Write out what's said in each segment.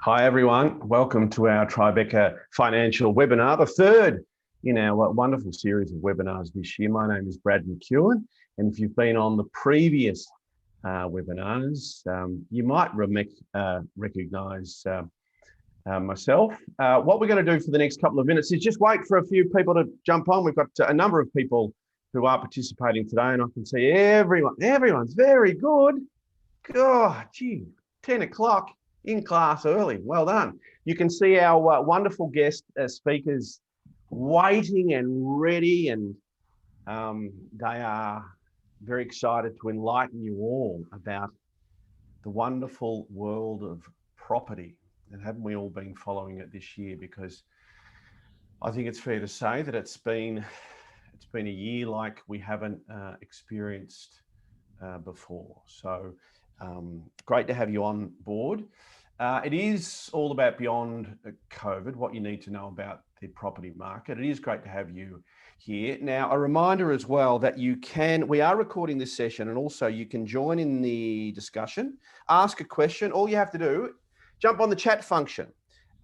Hi everyone, welcome to our Tribeca Financial webinar, the third in our wonderful series of webinars this year. My name is Brad McEwen, and if you've been on the previous webinars, you might recognise myself. What we're going to do for the next couple of minutes is just wait for a few people to jump on. We've got a number of people who are participating today, and I can see everyone's very good. God, gee, 10 o'clock. In class early. Well done. You can see our wonderful guest speakers waiting and ready, and they are very excited to enlighten you all about the wonderful world of property. And haven't we all been following it this year? Because I think it's fair to say that it's been a year like we haven't experienced before. So great to have you on board. It is all about beyond COVID, what you need to know about the property market. It is great to have you here. Now, a reminder as well that we are recording this session, and also you can join in the discussion, ask a question. All you have to do, jump on the chat function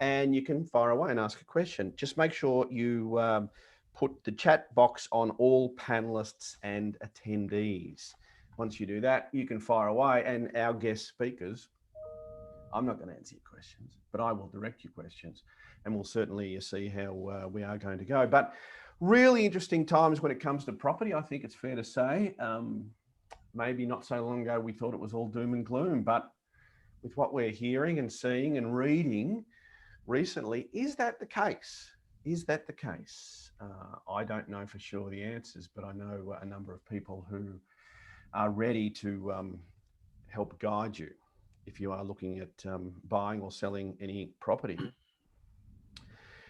and you can fire away and ask a question. Just make sure you put the chat box on all panelists and attendees. Once you do that, you can fire away, and our guest speakers, I'm not going to answer your questions, but I will direct your questions, and we'll certainly see how we are going to go. But really interesting times when it comes to property, I think it's fair to say. Maybe not so long ago, we thought it was all doom and gloom, but with what we're hearing and seeing and reading recently, is that the case? Is that the case? I don't know for sure the answers, but I know a number of people who are ready to help guide you if you are looking at buying or selling any property.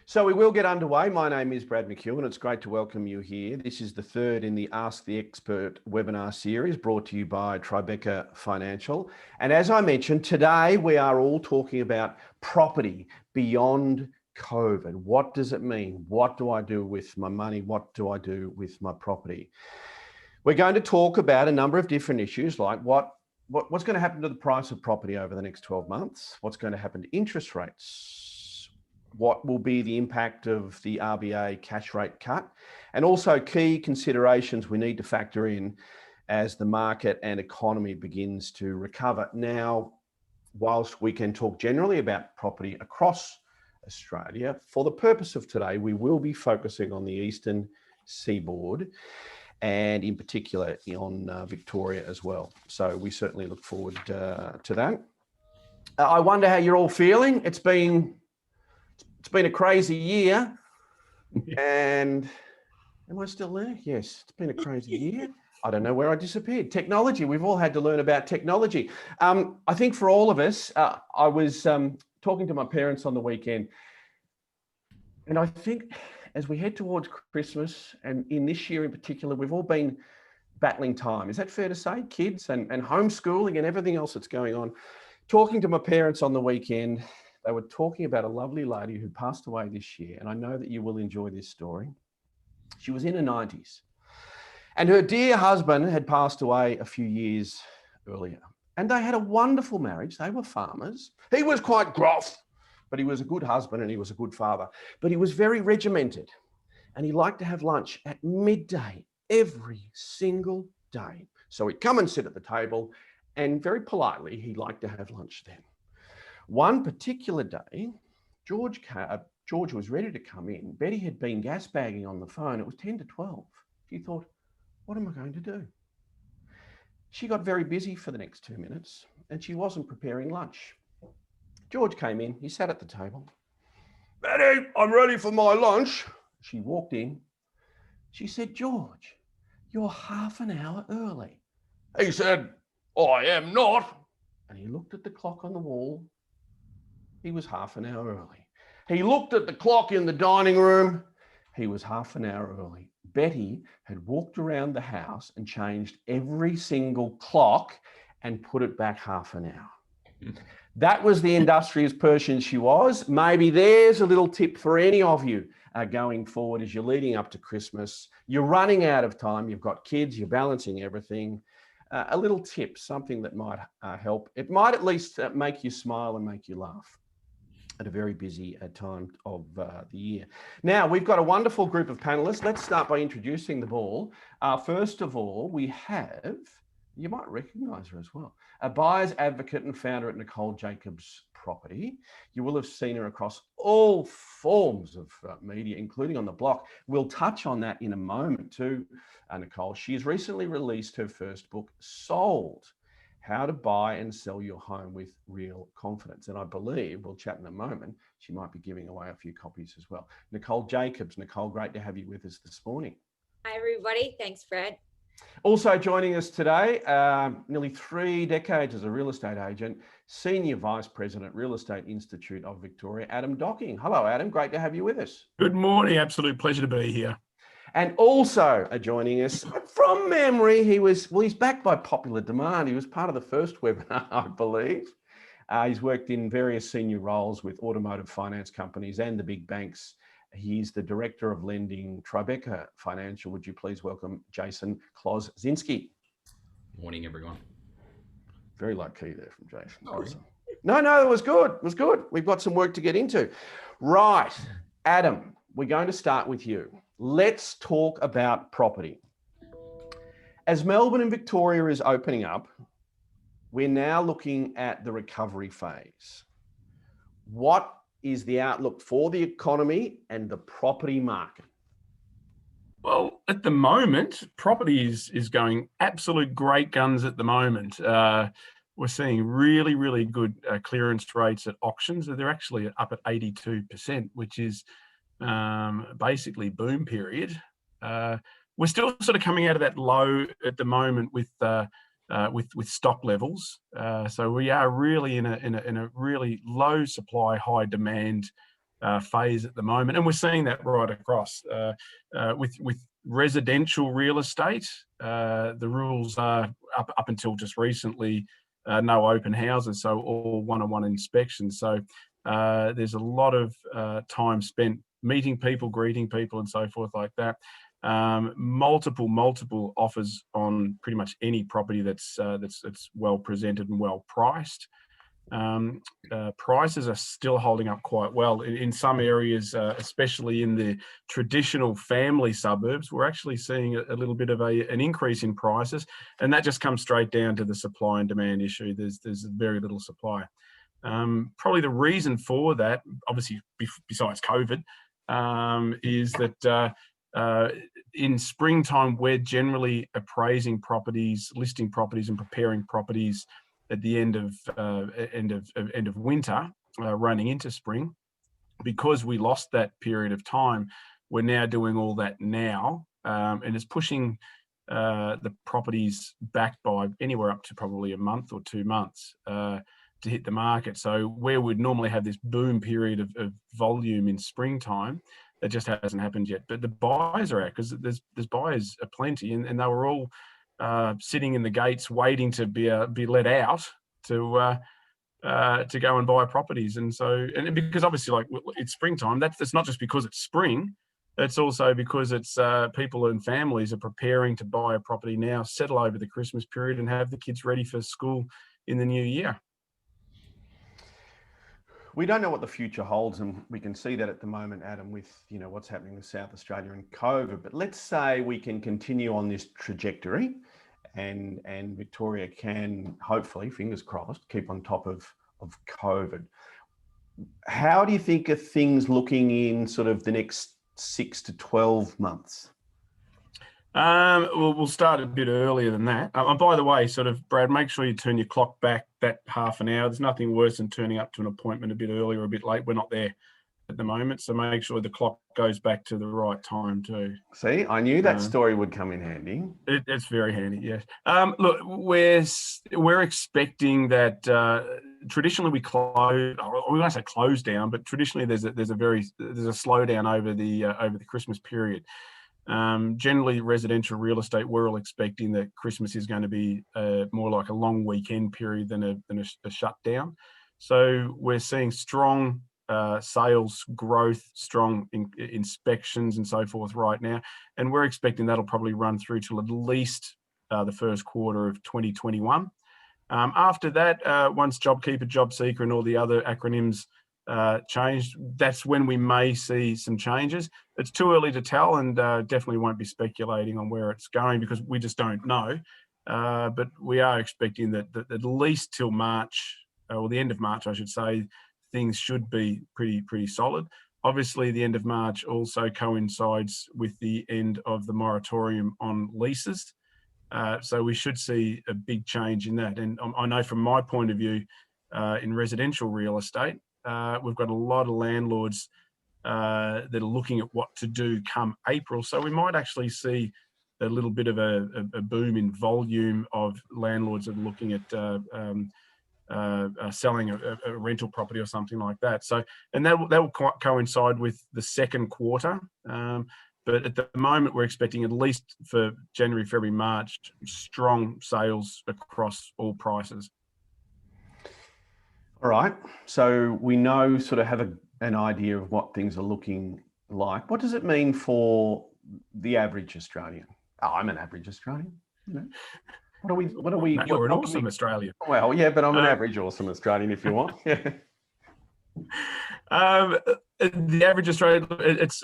So we will get underway. My name is Brad McEwen. It's great to welcome you here. This is the third in the Ask the Expert webinar series brought to you by Tribeca Financial. And as I mentioned, today we are all talking about property beyond COVID. What does it mean? What do I do with my money? What do I do with my property? We're going to talk about a number of different issues, like what's going to happen to the price of property over the next 12 months? What's going to happen to interest rates? What will be the impact of the RBA cash rate cut? And also key considerations we need to factor in as the market and economy begins to recover. Now, whilst we can talk generally about property across Australia, for the purpose of today, we will be focusing on the eastern seaboard, and in particular on Victoria as well. So we certainly look forward to that. I wonder how you're all feeling. It's been a crazy year, and am I still there? Yes, it's been a crazy year. I don't know where I disappeared. Technology, we've all had to learn about technology. I think for all of us, I was talking to my parents on the weekend, and I think as we head towards Christmas, and in this year in particular, we've all been battling time. Is that fair to say? Kids and homeschooling and everything else that's going on. Talking to my parents on the weekend, they were talking about a lovely lady who passed away this year, and I know that you will enjoy this story. She was in her 90s, and her dear husband had passed away a few years earlier, and they had a wonderful marriage. They were farmers. He was quite gruff, but he was a good husband and he was a good father. But he was very regimented, and he liked to have lunch at midday every single day. So he'd come and sit at the table, and very politely, he liked to have lunch then. One particular day, George was ready to come in. Betty had been gas bagging on the phone. It was 10 to 12. She thought, what am I going to do? She got very busy for the next 2 minutes, and she wasn't preparing lunch. George came in, he sat at the table. Betty, I'm ready for my lunch. She walked in. She said, George, you're half an hour early. He said, I am not. And he looked at the clock on the wall. He was half an hour early. He looked at the clock in the dining room. He was half an hour early. Betty had walked around the house and changed every single clock and put it back half an hour. That was the industrious person she was. Maybe there's a little tip for any of you going forward as you're leading up to Christmas. You're running out of time. You've got kids. You're balancing everything. A little tip, something that might help. It might at least make you smile and make you laugh. at a very busy time of the year. Now, we've got a wonderful group of panelists. Let's start by introducing them all. First of all, we have, you might recognise her as well, a buyer's advocate and founder at Nicole Jacobs Property. You will have seen her across all forms of media, including on the block. We'll touch on that in a moment too, Nicole. She has recently released her first book, Sold: How to Buy and Sell Your Home with Real Confidence. And I believe, we'll chat in a moment, she might be giving away a few copies as well. Nicole Jacobs. Nicole, great to have you with us this morning. Hi, everybody. Thanks, Fred. Also joining us today, nearly 3 decades as a real estate agent, Senior Vice President, Real Estate Institute of Victoria, Adam Docking. Hello, Adam. Great to have you with us. Good morning. Absolute pleasure to be here. And also joining us from memory, he's backed by popular demand. He was part of the first webinar, I believe. He's worked in various senior roles with automotive finance companies and the big banks. He's the Director of Lending, Tribeca Financial. Would you please welcome Jason Klozinski? Morning, everyone. Very low key there from Jason. Oh, awesome. No, it was good. It was good. We've got some work to get into. Right, Adam, we're going to start with you. Let's talk about property. As Melbourne and Victoria is opening up, we're now looking at the recovery phase. What is the outlook for the economy and the property market? Well, at the moment, property is going absolute great guns at the moment. We're seeing really, really good clearance rates at auctions. They're actually up at 82%, which is basically boom period. We're still sort of coming out of that low at the moment with stock levels. So we are really in a really low supply, high demand phase at the moment, and we're seeing that right across. With residential real estate, the rules are up until just recently no open houses, so all one-on-one inspections. So there's a lot of time spent meeting people, greeting people, and so forth like that. Multiple offers on pretty much any property that's well presented and well priced. Prices are still holding up quite well in some areas, especially in the traditional family suburbs. We're actually seeing a little bit of an increase in prices, and that just comes straight down to the supply and demand issue. There's very little supply. Probably the reason for that, obviously besides COVID, is that in springtime we're generally appraising properties, listing properties, and preparing properties at the end of winter, running into spring. Because we lost that period of time, we're now doing all that now, and it's pushing the properties back by anywhere up to probably a month or 2 months to hit the market. So where we'd normally have this boom period of volume in springtime, that just hasn't happened yet. But the buyers are out, because there's buyers aplenty, and they were all sitting in the gates waiting to be let out to go and buy properties. And so, and because obviously, like, it's springtime, that's not just because it's spring, it's also because it's people and families are preparing to buy a property now, settle over the Christmas period, and have the kids ready for school in the new year. We don't know what the future holds, and we can see that at the moment, Adam, with what's happening with South Australia and COVID. But let's say we can continue on this trajectory, and Victoria can hopefully, fingers crossed, keep on top of COVID. How do you think are things looking in sort of the next 6 to 12 months? Well, we'll start a bit earlier than that. By the way, sort of, Brad, make sure you turn your clock back that half an hour. There's nothing worse than turning up to an appointment a bit early or a bit late. We're not there at the moment, so make sure the clock goes back to the right time too. See, I knew that story would come in handy. It's very handy, yes. Look, we're expecting that traditionally we close. We won't say close down, but traditionally there's a slowdown over the Christmas period. Generally, residential real estate, we're all expecting that Christmas is going to be more like a long weekend period than a shutdown. So we're seeing strong sales growth, strong inspections and so forth right now. And we're expecting that'll probably run through till at least the first quarter of 2021. After that, once JobKeeper, JobSeeker and all the other acronyms changed, that's when we may see some changes. It's too early to tell, and definitely won't be speculating on where it's going because we just don't know. But we are expecting that at least till March, or the end of March, I should say, things should be pretty solid. Obviously, the end of March also coincides with the end of the moratorium on leases. So we should see a big change in that. And I know from my point of view, in residential real estate, we've got a lot of landlords that are looking at what to do come April. So we might actually see a little bit of a boom in volume of landlords that are looking at selling a rental property or something like that. So, and that will coincide with the second quarter. But at the moment, we're expecting, at least for January, February, March, strong sales across all prices. All right. So we know, sort of have an idea of what things are looking like. What does it mean for the average Australian? Oh, I'm an average Australian. You know, what are we? No, you're an awesome Australian. Well, yeah, but I'm an average awesome Australian, if you want. Yeah. The average Australian, it's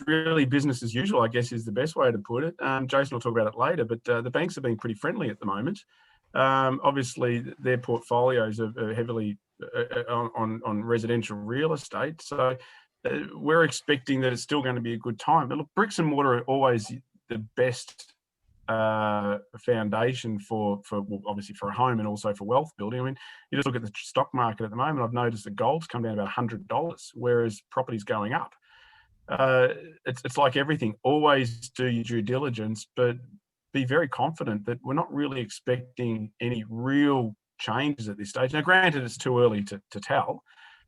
really business as usual, I guess, is the best way to put it. Jason will talk about it later, but the banks are being pretty friendly at the moment. Obviously, their portfolios are heavily on residential real estate, so we're expecting that it's still going to be a good time. But look, bricks and mortar are always the best foundation for well, obviously for a home and also for wealth building. I mean, you just look at the stock market at the moment. I've noticed that gold's come down about $100, whereas property's going up. It's like everything. Always do your due diligence, but be very confident that we're not really expecting any real changes at this stage. Now, granted, it's too early to tell,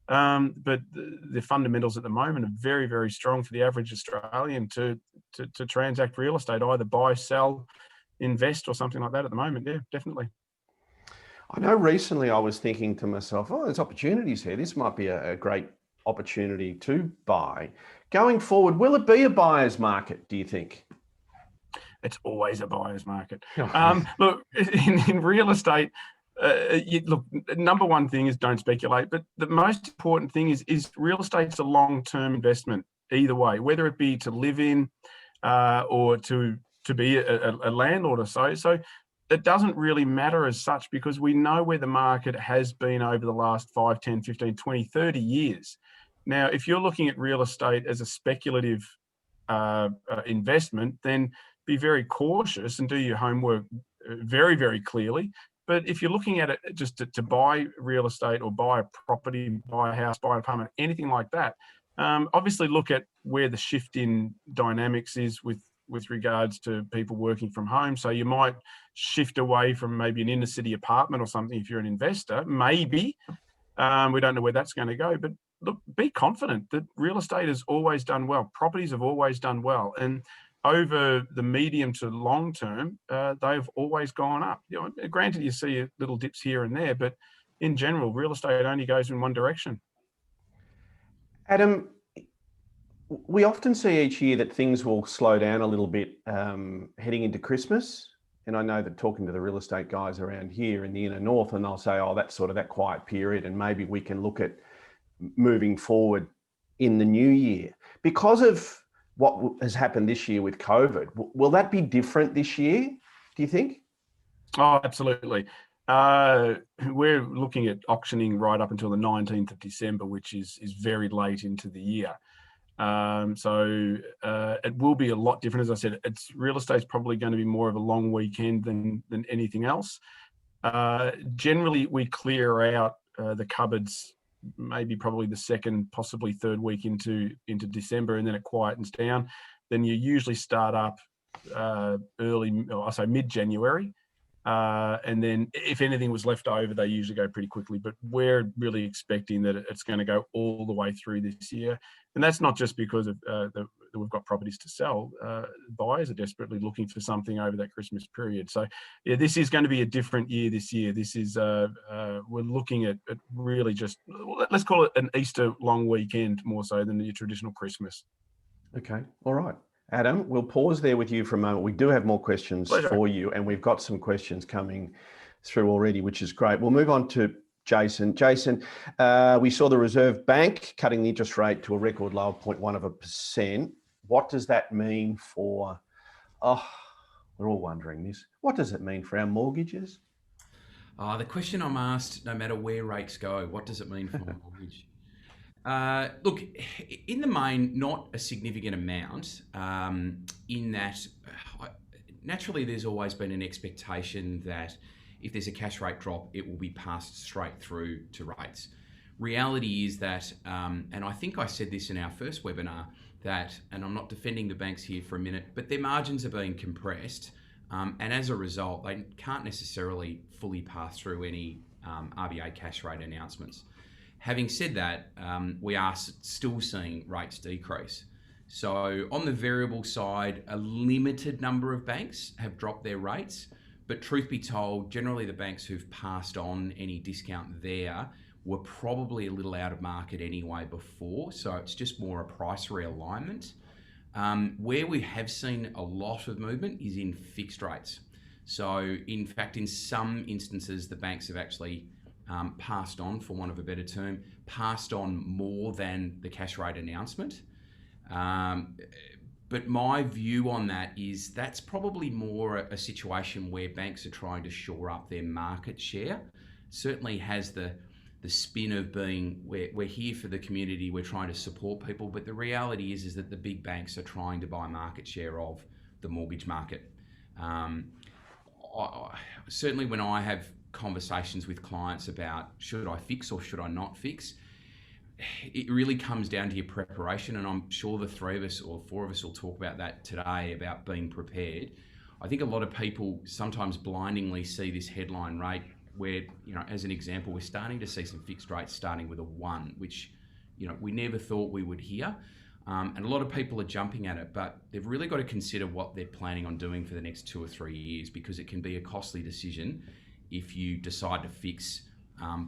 but the fundamentals at the moment are very, very strong for the average Australian to transact real estate, either buy, sell, invest, or something like that at the moment. Yeah, definitely. I know recently I was thinking to myself, oh, there's opportunities here. This might be a great opportunity to buy. Going forward, will it be a buyer's market, do you think? It's always a buyer's market. Look, in real estate, look, number one thing is don't speculate, but the most important thing is real estate's a long-term investment either way, whether it be to live in or to be a landlord or so. So it doesn't really matter as such, because we know where the market has been over the last 5, 10, 15, 20, 30 years. Now, if you're looking at real estate as a speculative investment, then be very cautious and do your homework very, very clearly. But if you're looking at it just to buy real estate or buy a property, buy a house, buy an apartment, anything like that, obviously look at where the shift in dynamics is with regards to people working from home. So you might shift away from maybe an inner city apartment or something if you're an investor, maybe. We don't know where that's going to go. But look, be confident that real estate has always done well. Properties have always done well. And over the medium to long term, they've always gone up. You know, granted, you see little dips here and there, but in general, real estate only goes in one direction. Adam, we often see each year that things will slow down a little bit heading into Christmas. And I know that talking to the real estate guys around here in the inner north, and they'll say, oh, that's sort of that quiet period, and maybe we can look at moving forward in the new year. Because of what has happened this year with COVID, will that be different this year, do you think? Oh, absolutely. We're looking at auctioning right up until the 19th of December, which is very late into the year. So it will be a lot different. As I said, real estate's probably going to be more of a long weekend than anything else. Generally, we clear out the cupboards maybe probably the second, possibly third week into December, and then it quietens down. Then you usually start up mid-January. And then if anything was left over, they usually go pretty quickly. But we're really expecting that it's going to go all the way through this year. And that's not just because of we've got properties to sell. Buyers are desperately looking for something over that Christmas period. So yeah, this is going to be a different year this year. This is we're looking at really just, let's call it an Easter long weekend more so than your traditional Christmas. Okay, all right. Adam, we'll pause there with you for a moment. We do have more questions Pleasure. for you, and we've got some questions coming through already, which is great. We'll move on to Jason. Jason, we saw the Reserve Bank cutting the interest rate to a record low of 0.1%. What does that mean for, we're all wondering this, what does it mean for our mortgages? The question I'm asked, no matter where rates go, what does it mean for my mortgage? Look, in the main, not a significant amount, in that naturally there's always been an expectation that if there's a cash rate drop, it will be passed straight through to rates. Reality is that, and I think I said this in our first webinar, that, and I'm not defending the banks here for a minute, but their margins are being compressed. And as a result, they can't necessarily fully pass through any RBA cash rate announcements. Having said that, we are still seeing rates decrease. So on the variable side, a limited number of banks have dropped their rates, but truth be told, generally the banks who've passed on any discount there were probably a little out of market anyway before, so it's just more a price realignment. Where we have seen a lot of movement is in fixed rates. So in fact, in some instances, the banks have actually passed on, for want of a better term, passed on more than the cash rate announcement. But my view on that is that's probably more a situation where banks are trying to shore up their market share. Certainly has the spin of being, we're here for the community, we're trying to support people, but the reality is that the big banks are trying to buy market share of the mortgage market. Certainly when I have conversations with clients about should I fix or should I not fix, it really comes down to your preparation, and I'm sure the three of us or four of us will talk about that today, about being prepared. I think a lot of people sometimes blindingly see this headline rate where, as an example, we're starting to see some fixed rates starting with a 1, which, we never thought we would hear. And a lot of people are jumping at it, but they've really got to consider what they're planning on doing for the next 2 or 3 years, because it can be a costly decision if you decide to fix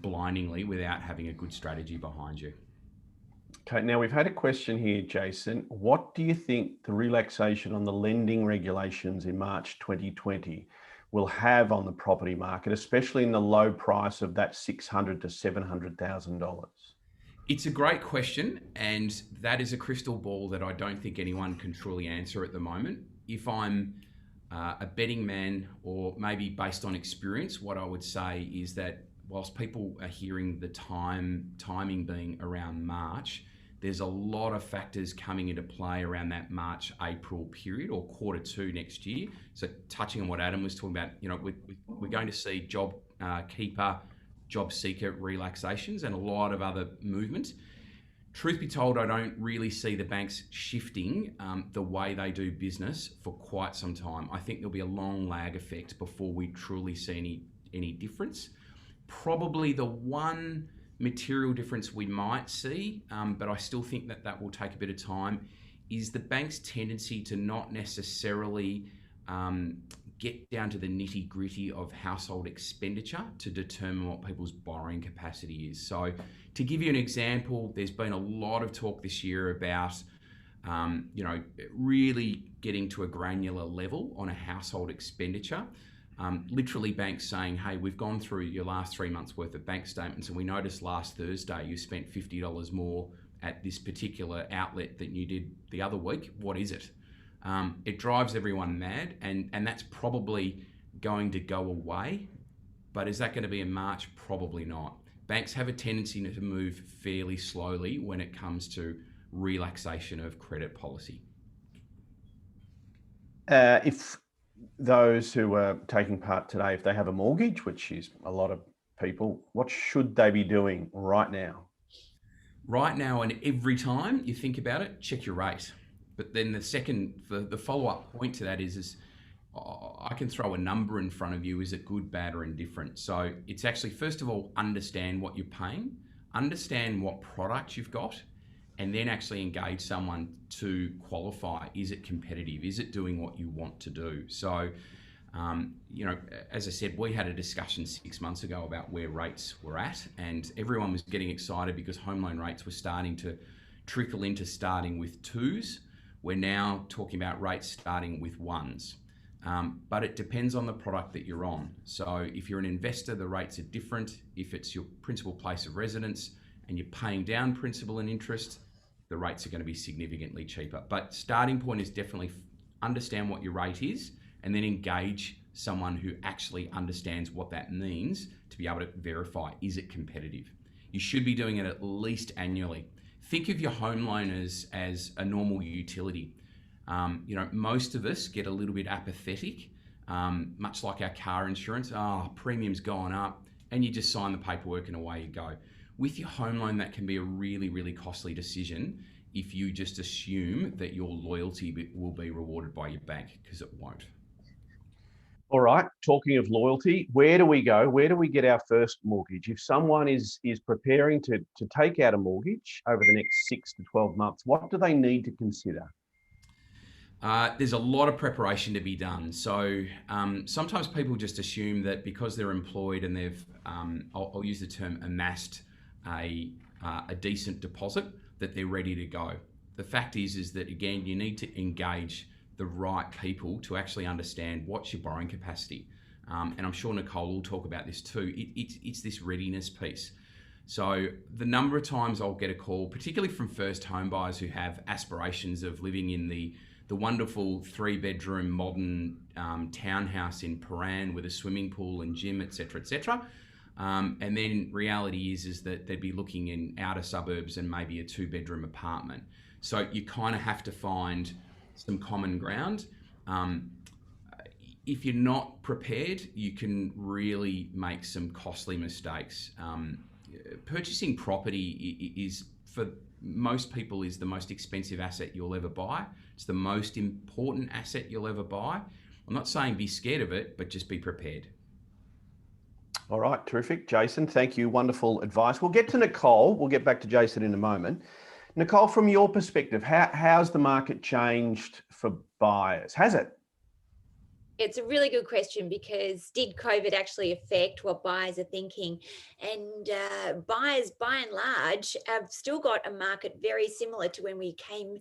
blindingly without having a good strategy behind you. Okay, now we've had a question here, Jason. What do you think the relaxation on the lending regulations in March 2020 will have on the property market, especially in the low price of that $600,000 to $700,000? It's a great question, and that is a crystal ball that I don't think anyone can truly answer at the moment. If I'm a betting man, or maybe based on experience, what I would say is that whilst people are hearing the timing being around March, there's a lot of factors coming into play around that March-April period, or Q2 next year. So touching on what Adam was talking about, we're going to see job keeper, job seeker relaxations and a lot of other movement. Truth be told, I don't really see the banks shifting the way they do business for quite some time. I think there'll be a long lag effect before we truly see any difference. Probably the one material difference we might see, but I still think that will take a bit of time, is the bank's tendency to not necessarily get down to the nitty gritty of household expenditure to determine what people's borrowing capacity is. So to give you an example, there's been a lot of talk this year about really getting to a granular level on a household expenditure. Literally banks saying, hey, we've gone through your last 3 months worth of bank statements and we noticed last Thursday you spent $50 more at this particular outlet than you did the other week. What is it? It drives everyone mad, and that's probably going to go away. But is that going to be in March? Probably not. Banks have a tendency to move fairly slowly when it comes to relaxation of credit policy. If those who are taking part today, if they have a mortgage, which is a lot of people, what should they be doing right now? Right now, and every time you think about it, check your rate. But then the follow-up point to that is I can throw a number in front of you. Is it good, bad, or indifferent? So it's actually, first of all, understand what you're paying, understand what product you've got, and then actually engage someone to qualify. Is it competitive? Is it doing what you want to do? So, as I said, we had a discussion 6 months ago about where rates were at, and everyone was getting excited because home loan rates were starting to trickle into starting with 2s. We're now talking about rates starting with 1s. but it depends on the product that you're on. So if you're an investor, the rates are different. If it's your principal place of residence and you're paying down principal and interest, the rates are going to be significantly cheaper. But starting point is definitely understand what your rate is and then engage someone who actually understands what that means to be able to verify, is it competitive? You should be doing it at least annually. Think of your home loan as a normal utility. Most of us get a little bit apathetic, much like our car insurance. Premium's gone up, and you just sign the paperwork and away you go. With your home loan, that can be a really, really costly decision if you just assume that your loyalty will be rewarded by your bank, because it won't. All right, talking of loyalty, where do we go? Where do we get our first mortgage? If someone is preparing to take out a mortgage over the next 6 to 12 months, what do they need to consider? There's a lot of preparation to be done. So sometimes people just assume that because they're employed and they've, I'll use the term, amassed a decent deposit, that they're ready to go. The fact is that, again, you need to engage the right people to actually understand what's your borrowing capacity. And I'm sure Nicole will talk about this too. It's this readiness piece. So the number of times I'll get a call, particularly from first home buyers who have aspirations of living in the wonderful 3-bedroom modern townhouse in Paran with a swimming pool and gym, etc., etc. And then reality is that they'd be looking in outer suburbs and maybe a 2-bedroom apartment. So you kind of have to find some common ground. If you're not prepared, you can really make some costly mistakes. Purchasing property is, for most people, is the most expensive asset you'll ever buy. It's the most important asset you'll ever buy. I'm not saying be scared of it, but just be prepared. All right, terrific. Jason, thank you. Wonderful advice. We'll get to Nicole. We'll get back to Jason in a moment. Nicole, from your perspective, how's the market changed for buyers? Has it? It's a really good question, because did COVID actually affect what buyers are thinking? And buyers, by and large, have still got a market very similar to when we came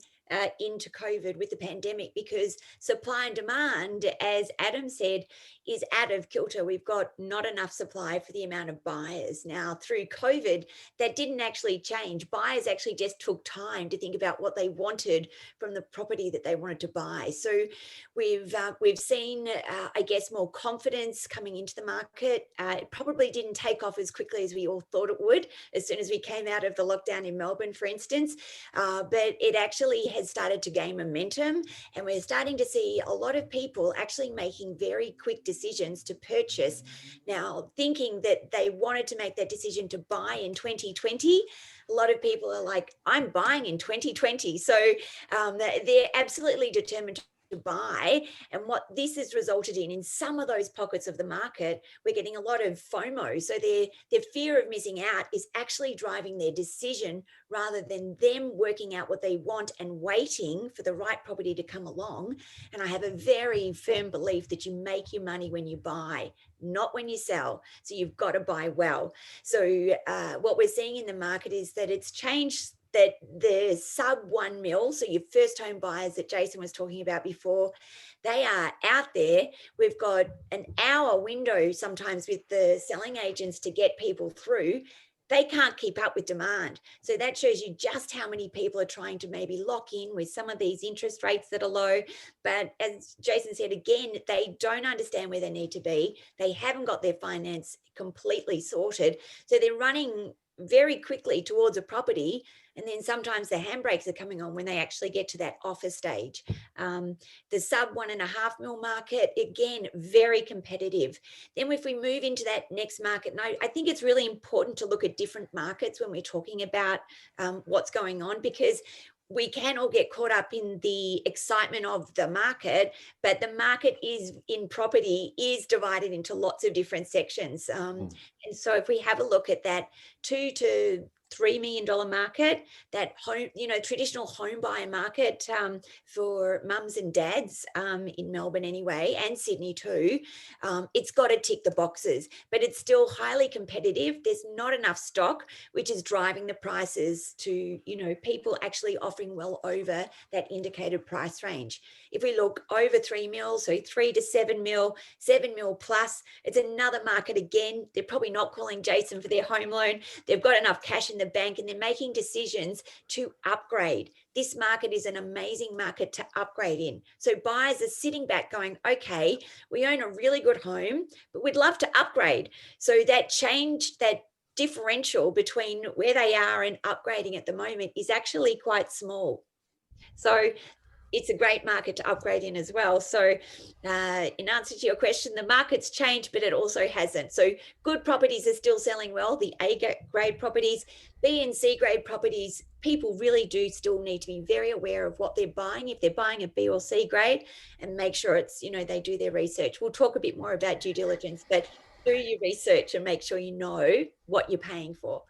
into COVID with the pandemic, because supply and demand, as Adam said, is out of kilter. We've got not enough supply for the amount of buyers. Now, through COVID, that didn't actually change. Buyers actually just took time to think about what they wanted from the property that they wanted to buy. So we've seen, I guess, more confidence coming into the market. It probably didn't take off as quickly as we all thought it would as soon as we came out of the lockdown in Melbourne, for instance, but it actually has started to gain momentum, and we're starting to see a lot of people actually making very quick decisions to purchase. Now, thinking that they wanted to make that decision to buy in 2020, a lot of people are like, I'm buying in 2020. So they're absolutely determined to buy. And what this has resulted in some of those pockets of the market, we're getting a lot of FOMO. So their fear of missing out is actually driving their decision, rather than them working out what they want and waiting for the right property to come along. And I have a very firm belief that you make your money when you buy, not when you sell. So you've got to buy well. So what we're seeing in the market is that it's changed, that the sub 1 mil, so your first home buyers that Jason was talking about before, they are out there. We've got an hour window sometimes with the selling agents to get people through. They can't keep up with demand. So that shows you just how many people are trying to maybe lock in with some of these interest rates that are low. But as Jason said, again, they don't understand where they need to be. They haven't got their finance completely sorted. So they're running very quickly towards a property, and then sometimes the handbrakes are coming on when they actually get to that offer stage. The sub 1.5 mil market, again, very competitive. Then if we move into that next market, now I think it's really important to look at different markets when we're talking about what's going on, because we can all get caught up in the excitement of the market, but the market in property is divided into lots of different sections. And so if we have a look at that 2 to $3 million market, that home, traditional home buyer market for mums and dads in Melbourne anyway, and Sydney too. It's got to tick the boxes, but it's still highly competitive. There's not enough stock, which is driving the prices to, people actually offering well over that indicated price range. If we look over 3 mil, so 3 to 7 mil, 7 mil plus, it's another market again. They're probably not calling Jason for their home loan. They've got enough cash in the bank and they're making decisions to upgrade. This market is an amazing market to upgrade in. So buyers are sitting back going, okay, we own a really good home, but we'd love to upgrade. So that change, that differential between where they are and upgrading at the moment is actually quite small. So it's a great market to upgrade in as well. So in answer to your question, the market's changed, but it also hasn't. So good properties are still selling well, the A grade properties. B and C grade properties, people really do still need to be very aware of what they're buying if they're buying a B or C grade, and make sure it's, they do their research. We'll talk a bit more about due diligence, but do your research and make sure you know what you're paying for.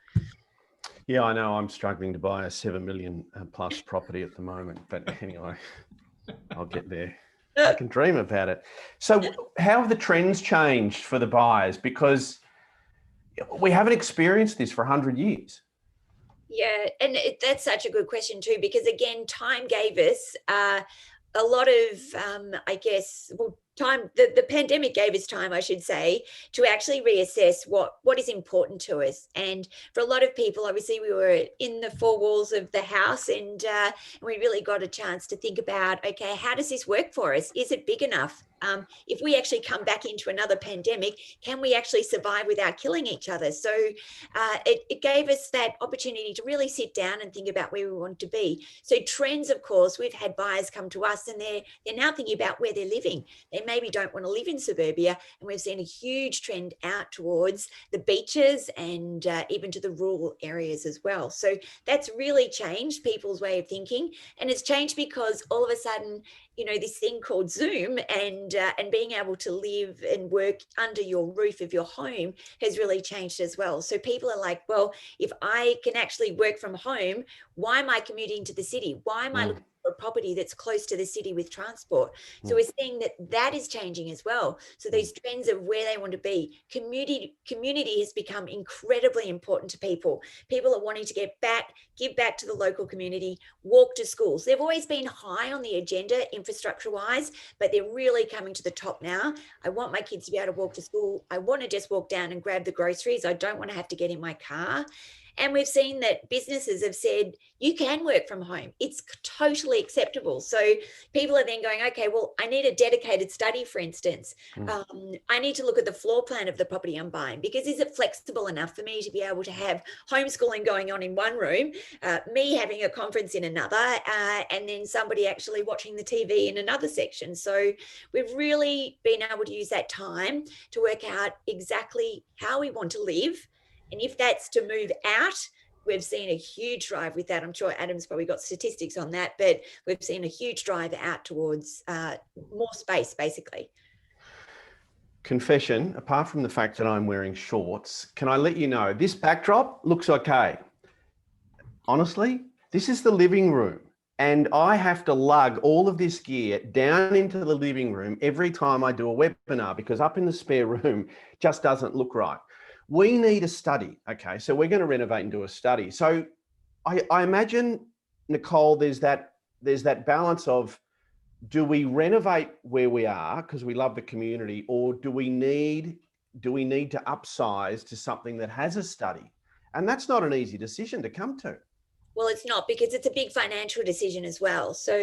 Yeah, I know I'm struggling to buy a 7 million plus property at the moment, but anyway, I'll get there. I can dream about it. So how have the trends changed for the buyers? Because we haven't experienced this for 100 years. Yeah, and that's such a good question too, because again, time gave us a lot of, time, the pandemic gave us time, I should say, to actually reassess what is important to us. And for a lot of people, obviously we were in the four walls of the house, and we really got a chance to think about, okay, how does this work for us? Is it big enough? If we actually come back into another pandemic, can we actually survive without killing each other? So it gave us that opportunity to really sit down and think about where we want to be. So trends, of course, we've had buyers come to us and they're now thinking about where they're living. They maybe don't want to live in suburbia, and we've seen a huge trend out towards the beaches and even to the rural areas as well. So that's really changed people's way of thinking, and it's changed because all of a sudden, this thing called Zoom and being able to live and work under your roof of your home has really changed as well. So people are like, well, if I can actually work from home, why am I commuting to the city? Why am I looking for a property that's close to the city with transport? So we're seeing that is changing as well. So these trends of where they want to be, community has become incredibly important to people. People are wanting to give back to the local community, walk to schools. They've always been high on the agenda infrastructure wise, but they're really coming to the top now. I want my kids to be able to walk to school. I want to just walk down and grab the groceries. I don't want to have to get in my car. And we've seen that businesses have said, you can work from home. It's totally acceptable. So people are then going, okay, well, I need a dedicated study, for instance. I need to look at the floor plan of the property I'm buying, because is it flexible enough for me to be able to have homeschooling going on in one room, me having a conference in another, and then somebody actually watching the TV in another section. So we've really been able to use that time to work out exactly how we want to live. And if that's to move out, we've seen a huge drive with that. I'm sure Adam's probably got statistics on that, but we've seen a huge drive out towards more space, basically. Confession, apart from the fact that I'm wearing shorts, can I let you know, this backdrop looks okay. Honestly, this is the living room. And I have to lug all of this gear down into the living room every time I do a webinar, because up in the spare room just doesn't look right. We need a study. Okay, so we're going to renovate and do a study. So I imagine, Nicole, there's that balance of, do we renovate where we are because we love the community, or do we need to upsize to something that has a study? And that's not an easy decision to come to. Well, it's not, because it's a big financial decision as well. So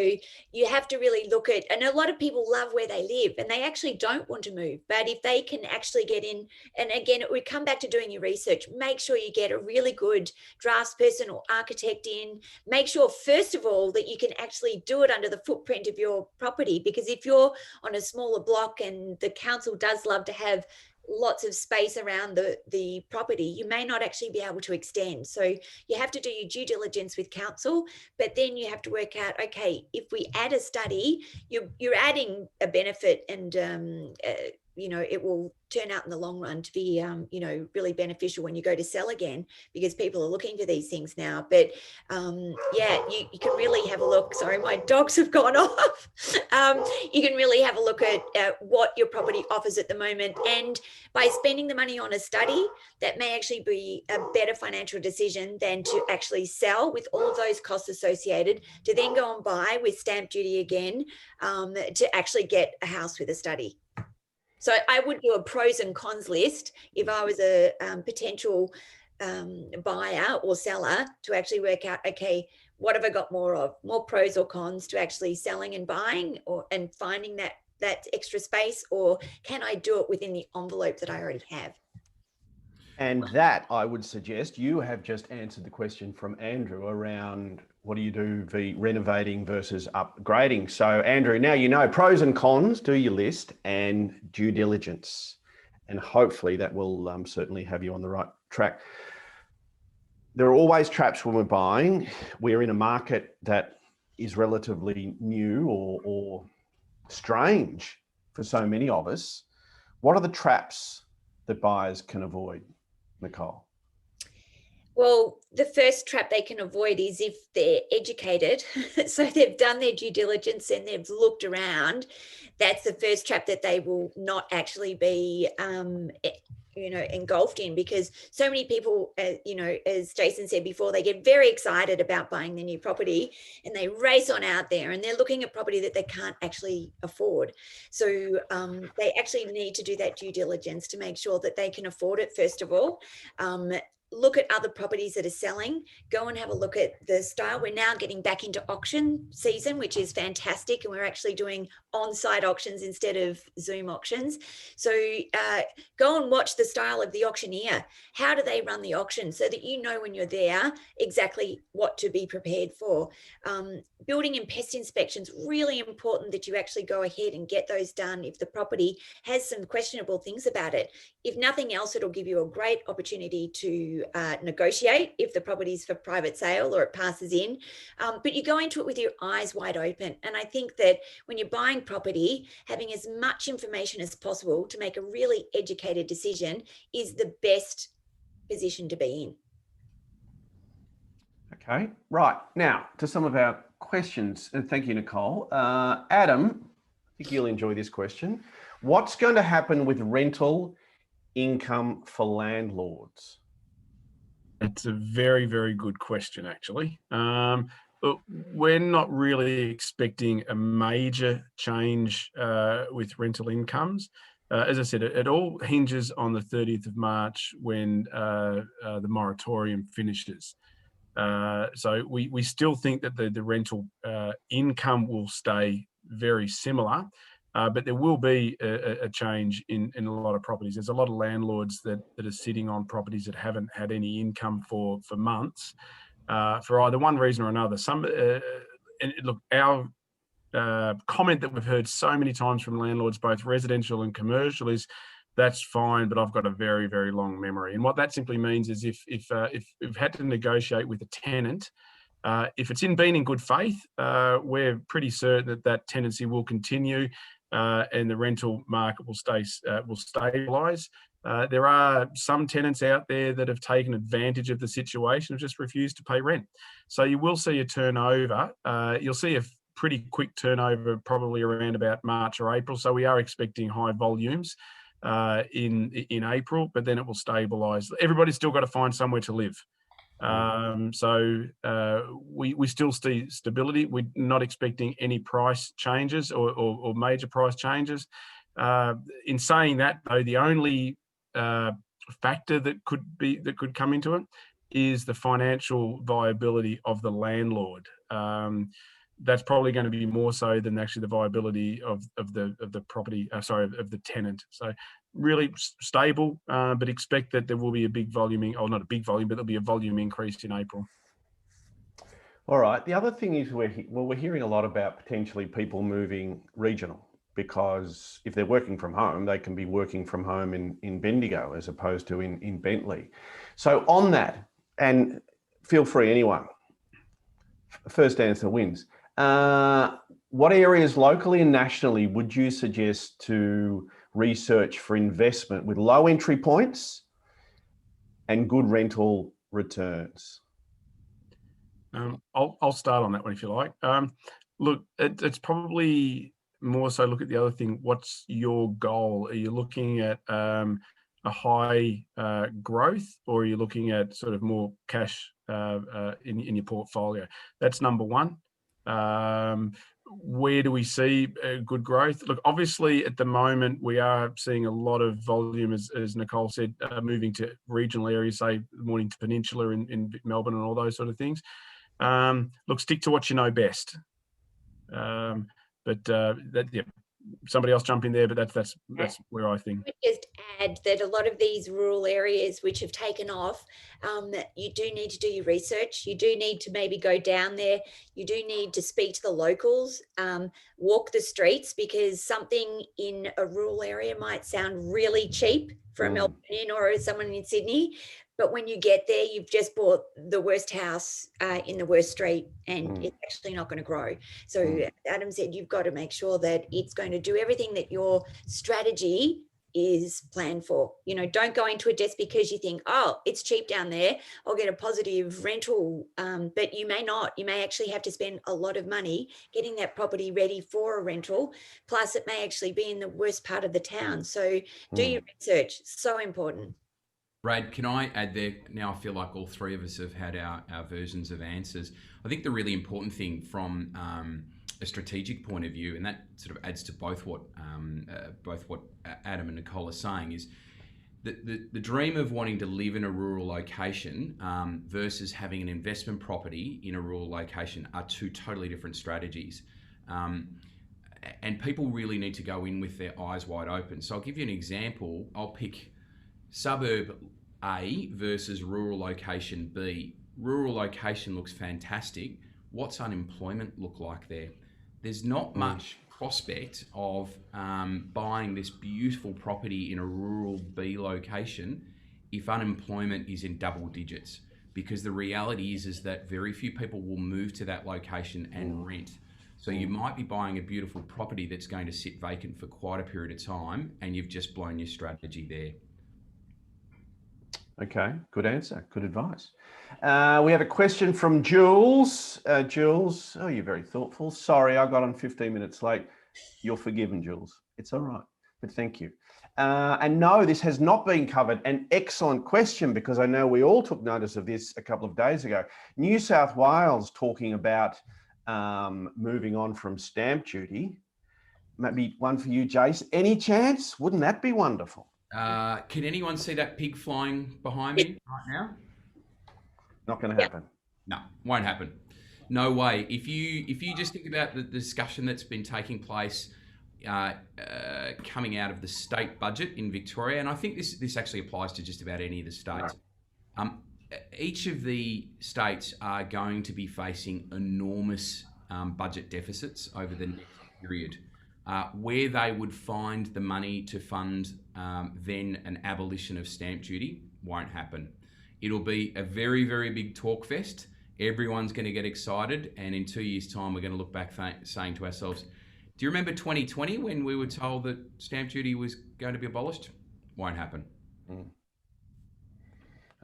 you have to really look at, and a lot of people love where they live and they actually don't want to move. But if they can actually get in, and again, it would come back to doing your research, make sure you get a really good draftsperson or architect in. Make sure, first of all, that you can actually do it under the footprint of your property, because if you're on a smaller block and the council does love to have lots of space around the property, you may not actually be able to extend. So you have to do your due diligence with council, but then you have to work out, okay, if we add a study, you're adding a benefit and it will turn out in the long run to be, really beneficial when you go to sell again, because people are looking for these things now. But you can really have a look. Sorry, my dogs have gone off. You can really have a look at what your property offers at the moment. And by spending the money on a study, that may actually be a better financial decision than to actually sell with all of those costs associated, to then go and buy with stamp duty again, to actually get a house with a study. So I would do a pros and cons list if I was a potential buyer or seller, to actually work out, okay, what have I got more of? More pros or cons to actually selling and buying, and finding that extra space, or can I do it within the envelope that I already have? And that, I would suggest, you have just answered the question from Andrew around what do you do renovating versus upgrading. So Andrew, now you know pros and cons, do your list, and due diligence. And hopefully that will certainly have you on the right track. There are always traps when we're buying. We're in a market that is relatively new or strange for so many of us. What are the traps that buyers can avoid, Nicole? Well, the first trap they can avoid is if they're educated. So they've done their due diligence and they've looked around. That's the first trap that they will not actually be, engulfed in, because so many people, as Jason said before, they get very excited about buying their new property and they race on out there and they're looking at property that they can't actually afford. So they actually need to do that due diligence to make sure that they can afford it, first of all. Look at other properties that are selling, go and have a look at the style. We're now getting back into auction season, which is fantastic. And we're actually doing on-site auctions instead of Zoom auctions. So go and watch the style of the auctioneer. How do they run the auction, so that you know when you're there exactly what to be prepared for. Building and pest inspections, really important that you actually go ahead and get those done if the property has some questionable things about it. If nothing else, it'll give you a great opportunity to negotiate if the property's for private sale or it passes in. But you go into it with your eyes wide open. And I think that when you're buying property, having as much information as possible to make a really educated decision is the best position to be in. Okay, right. Now to some of our questions, and thank you, Nicole. Adam, I think you'll enjoy this question. What's going to happen with rental income for landlords? It's a very, very good question, actually. But we're not really expecting a major change with rental incomes. As I said, it all hinges on the 30th of March when the moratorium finishes. So we still think that the rental income will stay very similar, but there will be a change in a lot of properties. There's a lot of landlords that are sitting on properties that haven't had any income for months, for either one reason or another. And look, our comment that we've heard so many times from landlords, both residential and commercial, is that's fine, but I've got a very, very long memory. And what that simply means is if we've had to negotiate with a tenant, if it's been in good faith, we're pretty certain that tenancy will continue and the rental market will stabilise. There are some tenants out there that have taken advantage of the situation and just refused to pay rent. So you will see a turnover. You'll see a pretty quick turnover probably around about March or April. So we are expecting high volumes in April, but then it will stabilise. Everybody's still got to find somewhere to live. So we still see stability. We're not expecting any price changes or major price changes. In saying that, though, the only factor that could come into it is the financial viability of the landlord. That's probably going to be more so than actually the viability of the property. Of the tenant. So really stable, but expect that there will be a big volume, or not a big volume, but there'll be a volume increase in April. All right. The other thing is we're hearing a lot about potentially people moving regional, because if they're working from home, they can be working from home in Bendigo as opposed to in Bentley. So on that, and feel free, anyone, first answer wins. What areas locally and nationally would you suggest to research for investment with low entry points and good rental returns? I'll start on that one if you like. Look, it's probably more so look at the other thing. What's your goal? Are you looking at a high growth, or are you looking at sort of more cash in your portfolio? That's number one. Where do we see good growth? Look, obviously at the moment we are seeing a lot of volume, as Nicole said, moving to regional areas, say Mornington Peninsula in Melbourne and all those sort of things. Look, stick to what you know best. Somebody else jump in there, but that's where I think. I would just add that a lot of these rural areas which have taken off, you do need to do your research. You do need to maybe go down there. You do need to speak to the locals, walk the streets, because something in a rural area might sound really cheap for a Melbourne or someone in Sydney. But when you get there, you've just bought the worst house in the worst street, and it's actually not going to grow. So Adam said, you've got to make sure that it's going to do everything that your strategy is planned for. You know, don't go into it just because you think, oh, it's cheap down there, I'll get a positive rental. But you may not. You may actually have to spend a lot of money getting that property ready for a rental. Plus, it may actually be in the worst part of the town. So do your research. So important. Brad, can I add there? Now I feel like all three of us have had our versions of answers. I think the really important thing from a strategic point of view, and that sort of adds to both what Adam and Nicole are saying, is the dream of wanting to live in a rural location versus having an investment property in a rural location are two totally different strategies. And people really need to go in with their eyes wide open. So I'll give you an example. I'll pick suburb A versus rural location B. Rural location looks fantastic. What's unemployment look like there? There's not much prospect of buying this beautiful property in a rural B location if unemployment is in double digits, because the reality is that very few people will move to that location and rent. So you might be buying a beautiful property that's going to sit vacant for quite a period of time, and you've just blown your strategy there. Okay, good answer, good advice. We have a question from Jules. Jules, oh, you're very thoughtful. Sorry, I got on 15 minutes late. You're forgiven, Jules. It's all right, but thank you. And no, this has not been covered. An excellent question, because I know we all took notice of this a couple of days ago. New South Wales talking about moving on from stamp duty. Maybe one for you, Jace. Any chance? Wouldn't that be wonderful? Can anyone see that pig flying behind me right now? Not going to happen. No, won't happen. No way. If you just think about the discussion that's been taking place coming out of the state budget in Victoria, and I think this actually applies to just about any of the states. Each of the states are going to be facing enormous budget deficits over the next period. Where they would find the money to fund then an abolition of stamp duty won't happen. It'll be a very, very big talk fest. Everyone's going to get excited, and in 2 years' time, we're going to look back saying to ourselves, do you remember 2020 when we were told that stamp duty was going to be abolished? Won't happen.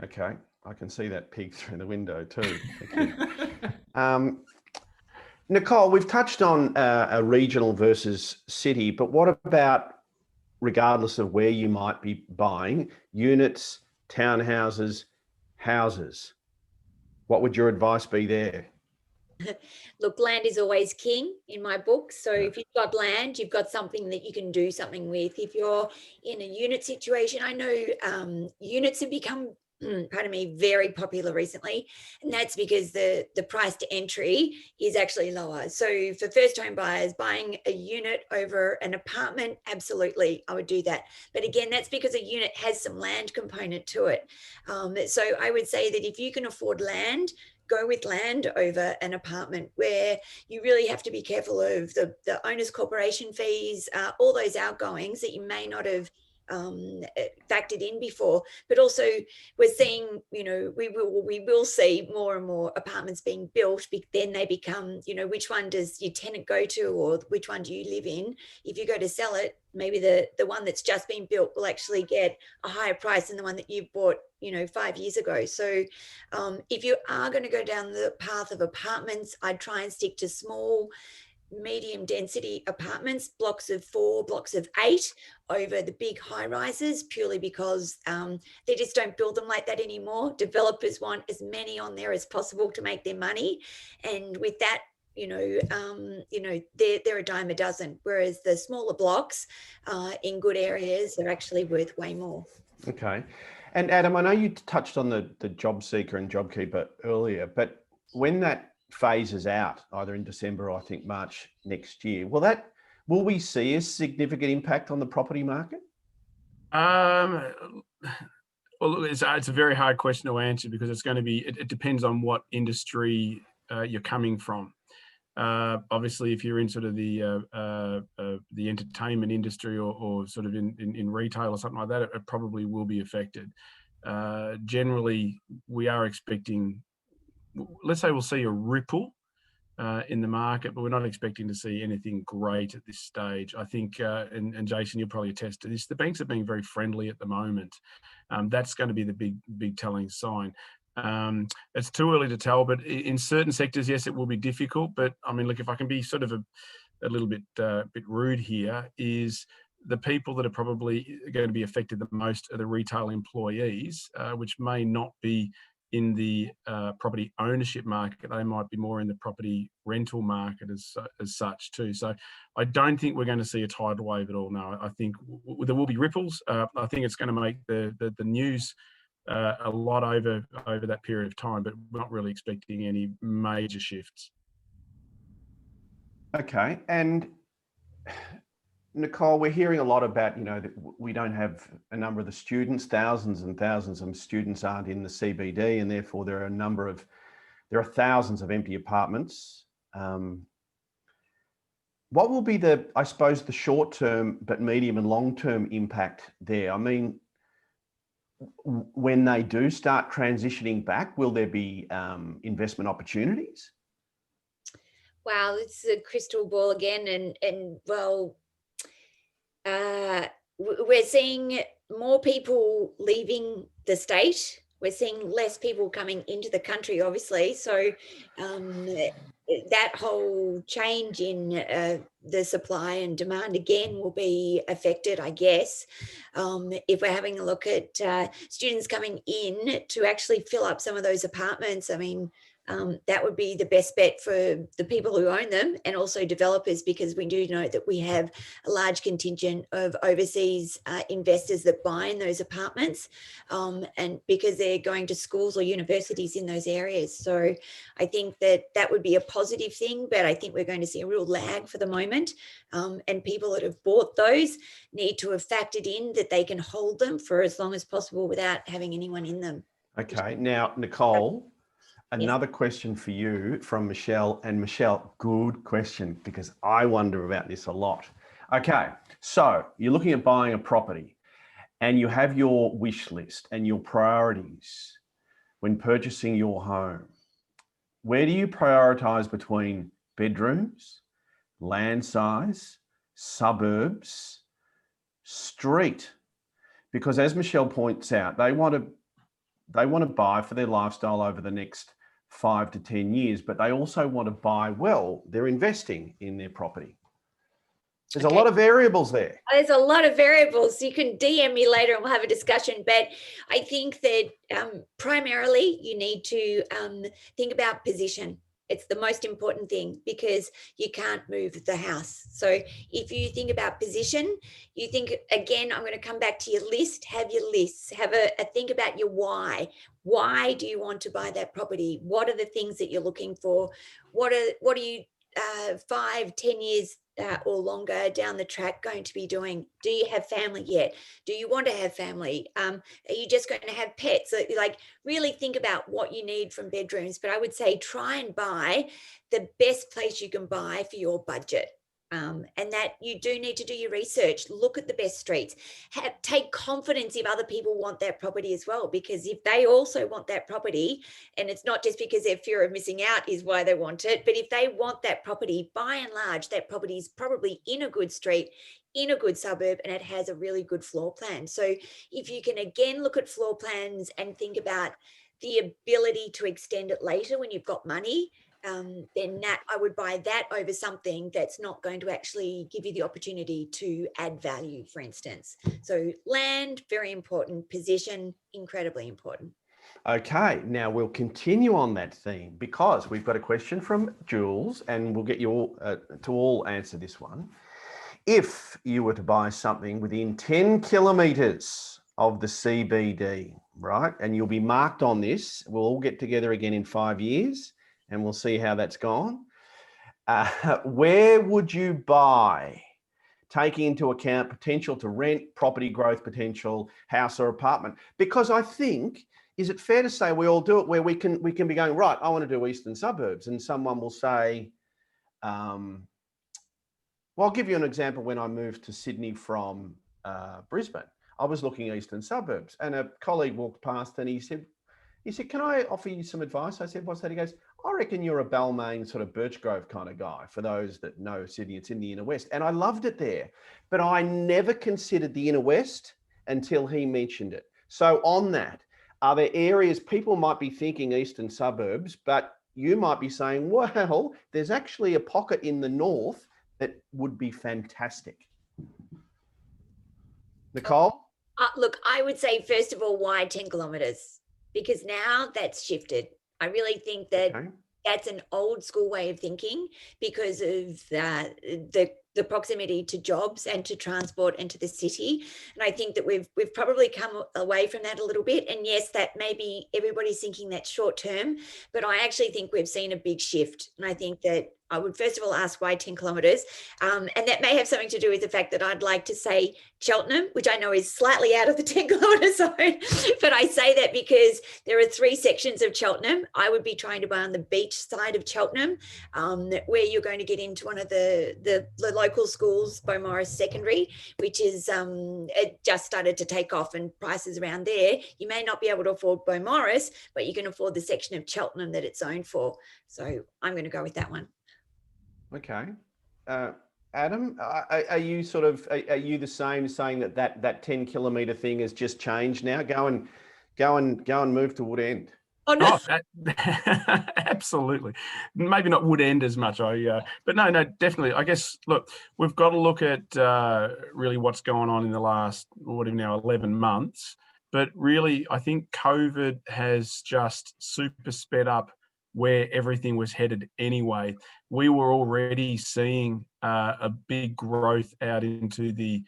Okay, I can see that pig through the window too. Thank you. Nicole, we've touched on a regional versus city, but what about, regardless of where you might be buying, units, townhouses, houses? What would your advice be there? Look, land is always king in my book. So if you've got land, you've got something that you can do something with. If you're in a unit situation, I know units have become pardon me, very popular recently. And that's because the price to entry is actually lower. So for first home buyers, buying a unit over an apartment, absolutely, I would do that. But again, that's because a unit has some land component to it. So I would say that if you can afford land, go with land over an apartment, where you really have to be careful of the owner's corporation fees, all those outgoings that you may not have factored in before. But also we're seeing, we will see more and more apartments being built. Then they become, which one does your tenant go to, or which one do you live in? If you go to sell it, maybe the one that's just been built will actually get a higher price than the one that you bought 5 years ago. So if you are going to go down the path of apartments, I'd try and stick to small, medium density apartments, blocks of 4, blocks of 8, over the big high rises, purely because they just don't build them like that anymore. Developers want as many on there as possible to make their money, and with that, they're a dime a dozen, whereas the smaller blocks in good areas are actually worth way more. Okay. And Adam, I know you touched on the job seeker and job keeper earlier, but when that phases out, either in December or I think March next year, will we see a significant impact on the property market? Well, look, it's a very hard question to answer, because it's going to be, it depends on what industry you're coming from. Obviously, if you're in sort of the entertainment industry, or sort of in retail or something like that, it probably will be affected. Generally, we are expecting, let's say we'll see a ripple in the market, but we're not expecting to see anything great at this stage. I think, and Jason, you'll probably attest to this, the banks are being very friendly at the moment. That's going to be the big telling sign. It's too early to tell, but in certain sectors, yes, it will be difficult. But I mean, look, if I can be sort of a little bit rude here, is the people that are probably going to be affected the most are the retail employees, which may not be in the property ownership market. They might be more in the property rental market as such too. So I don't think we're going to see a tidal wave at all. No, I think there will be ripples. I think it's going to make the news a lot over that period of time, but we're not really expecting any major shifts. Okay. And Nicole, we're hearing a lot about, that we don't have a number of the students, thousands and thousands of students aren't in the CBD, and therefore there are thousands of empty apartments. What will be I suppose, the short-term but medium and long-term impact there? I mean, when they do start transitioning back, will there be investment opportunities? Wow, it's a crystal ball again, and well, we're seeing more people leaving the state. We're seeing less people coming into the country, obviously. So that whole change in the supply and demand again will be affected, I guess. If we're having a look at students coming in to actually fill up some of those apartments, I mean, that would be the best bet for the people who own them, and also developers, because we do know that we have a large contingent of overseas investors that buy in those apartments, and because they're going to schools or universities in those areas. So I think that would be a positive thing, but I think we're going to see a real lag for the moment. And people that have bought those need to have factored in that they can hold them for as long as possible without having anyone in them. Okay. Now, Nicole, another question for you from Michelle. And Michelle, good question, because I wonder about this a lot. Okay, so you're looking at buying a property and you have your wish list and your priorities when purchasing your home. Where do you prioritize between bedrooms, land size, suburbs, street? Because as Michelle points out, they want to buy for their lifestyle over the next 5 to 10 years, but they also want to buy well. They're investing in their property. There's a lot of variables there. There's a lot of variables. You can DM me later and we'll have a discussion. But I think that primarily you need to think about position. It's the most important thing, because you can't move the house. So if you think about position, you think, again, I'm going to come back to your list. Have your lists. Have a think about your why. Why do you want to buy that property? What are the things that you're looking for? What are you 5, 10 years or longer down the track going to be doing? Do you have family yet? Do you want to have family? Are you just going to have pets? So, like, really think about what you need from bedrooms. But I would say try and buy the best place you can buy for your budget. And that you do need to do your research, look at the best streets, take confidence if other people want that property as well, because if they also want that property, and it's not just because their fear of missing out is why they want it, but if they want that property, by and large, that property is probably in a good street, in a good suburb, and it has a really good floor plan. So if you can again look at floor plans and think about the ability to extend it later when you've got money, then that I would buy that over something that's not going to actually give you the opportunity to add value, for instance. So land, very important. Position, incredibly important. Okay, now we'll continue on that theme because we've got a question from Jules, and we'll get you all to all answer this one. If you were to buy something within 10 kilometres of the CBD, right, and you'll be marked on this, we'll all get together again in 5 years and we'll see how that's gone. Where would you buy, taking into account potential to rent, property growth potential, house or apartment? Because I think, is it fair to say we all do it where we can be going, right, I want to do eastern suburbs, and someone will say, well, I'll give you an example. When I moved to Sydney from Brisbane, I was looking at eastern suburbs, and a colleague walked past and he said, can I offer you some advice? I said, what's that? He goes, I reckon you're a Balmain sort of Birchgrove kind of guy. For those that know Sydney, it's in the inner west. And I loved it there, but I never considered the inner west until he mentioned it. So on that, are there areas people might be thinking eastern suburbs, but you might be saying, well, there's actually a pocket in the north that would be fantastic? Nicole? Look, I would say, first of all, why 10 kilometres? Because now that's shifted. I really think that that's an old school way of thinking because of the proximity to jobs and to transport and to the city. And I think that we've probably come away from that a little bit. And yes, that maybe everybody's thinking that short term, but I actually think we've seen a big shift. And I think that I would first of all ask why 10 kilometres. And that may have something to do with the fact that I'd like to say Cheltenham, which I know is slightly out of the 10 kilometre zone. But I say that because there are 3 sections of Cheltenham. I would be trying to buy on the beach side of Cheltenham, where you're going to get into one of the local schools, Beaumaris Secondary, which is it just started to take off, and prices around there. You may not be able to afford Beaumaris, but you can afford the section of Cheltenham that it's zoned for. So I'm going to go with that one. Okay. Adam, are you the same, saying that 10 kilometre thing has just changed now? Go and move to Wood End. Oh, no. Absolutely. Maybe not Wood End as much. But no, definitely. I guess, look, we've got to look at really what's going on in the last, what now, 11 months. But really, I think COVID has just super sped up where everything was headed anyway. We were already seeing a big growth out into the